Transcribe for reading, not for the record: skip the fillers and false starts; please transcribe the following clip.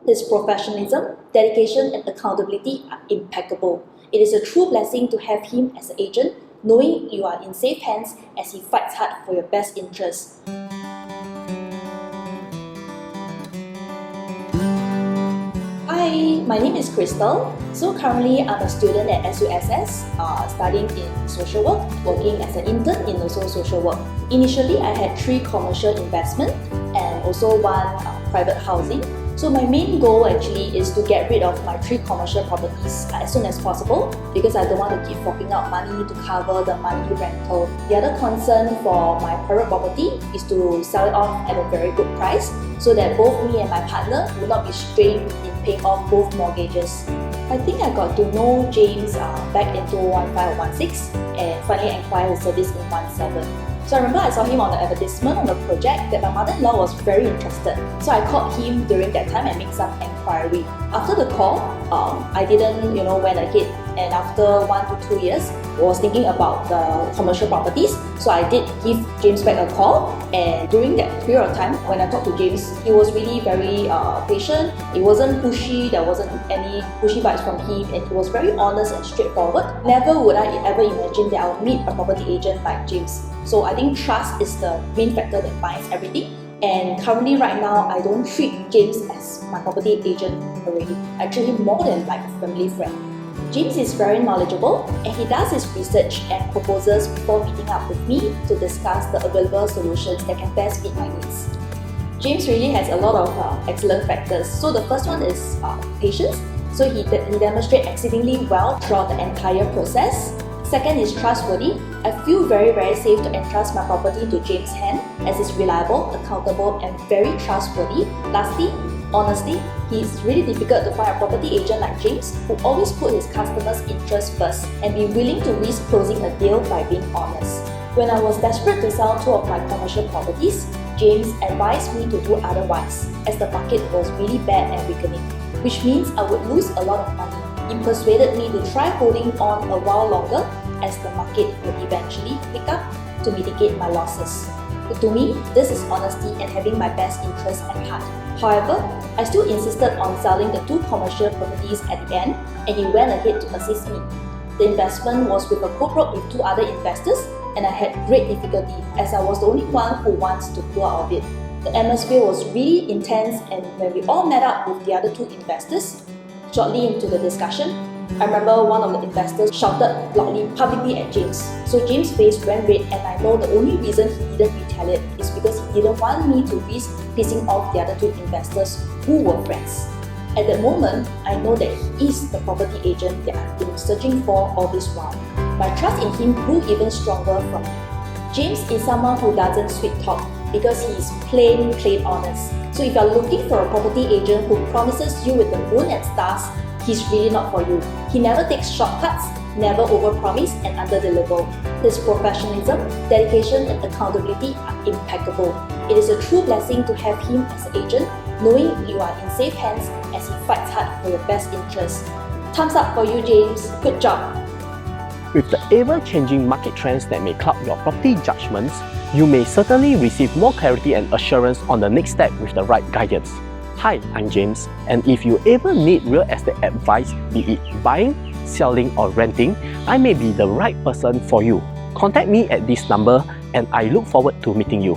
His professionalism, dedication, and accountability are impeccable. It is a true blessing to have him as an agent, knowing you are in safe hands as he fights hard for your best interests. Hi, my name is Crystal. So currently I'm a student at SUSS, studying in social work, working as an intern in also social work. Initially, I had 3 commercial investment and also 1 private housing. So my main goal actually is to get rid of my 3 commercial properties as soon as possible because I don't want to keep forking out money to cover the monthly rental. The other concern for my private property is to sell it off at a very good price so that both me and my partner will not be strained in paying off both mortgages. I think I got to know James back in 2015 or 2016 and finally acquired his service in 2017. So I remember I saw him on the advertisement on the project that my mother-in-law was very interested. So I called him during that time and made some inquiry. After the call, I didn't went ahead, and after 1 to 2 years, I was thinking about the commercial properties. So I did give James back a call, and during that period of time, when I talked to James, he was really very patient. It wasn't pushy, there wasn't any pushy vibes from him, and he was very honest and straightforward. Never would I ever imagine that I would meet a property agent like James. So I think trust is the main factor that binds everything. And currently right now, I don't treat James as my property agent already. I treat him more than like a family friend. James is very knowledgeable and he does his research and proposes before meeting up with me to discuss the available solutions that can best meet my needs. James really has a lot of excellent factors. So the first one is patience. So he demonstrates exceedingly well throughout the entire process. Second is trustworthy. I feel very safe to entrust my property to James' hand as he's reliable, accountable, and very trustworthy. Lastly, honesty. It's really difficult to find a property agent like James who always put his customers' interests first and be willing to risk closing a deal by being honest. When I was desperate to sell 2 of my commercial properties, James advised me to do otherwise as the market was really bad and weakening, which means I would lose a lot of money. He persuaded me to try holding on a while longer as the market would eventually pick up to mitigate my losses. To me, this is honesty and having my best interests at heart. However, I still insisted on selling the 2 commercial properties at the end, and he went ahead to assist me. The investment was with a co-broke with 2 other investors, and I had great difficulty as I was the only one who wants to pull out of it. The atmosphere was really intense, and when we all met up with the other 2 investors, shortly into the discussion, I remember one of the investors shouted loudly publicly at James. So James' face went red, and I know the only reason he didn't retaliate is because he didn't want me to risk pissing off the other 2 investors who were friends. At that moment, I know that he is the property agent that I've been searching for all this while. My trust in him grew even stronger from it. James is someone who doesn't sweet talk because he is plain honest. So if you're looking for a property agent who promises you with the moon and stars, he's really not for you. He never takes shortcuts, never overpromise and underdeliver. His professionalism, dedication, and accountability are impeccable. It is a true blessing to have him as an agent, knowing you are in safe hands as he fights hard for your best interests. Thumbs up for you, James. Good job. With the ever-changing market trends that may cloud your property judgments, you may certainly receive more clarity and assurance on the next step with the right guidance. Hi, I'm James, and if you ever need real estate advice, be it buying, selling, or renting, I may be the right person for you. Contact me at this number, and I look forward to meeting you.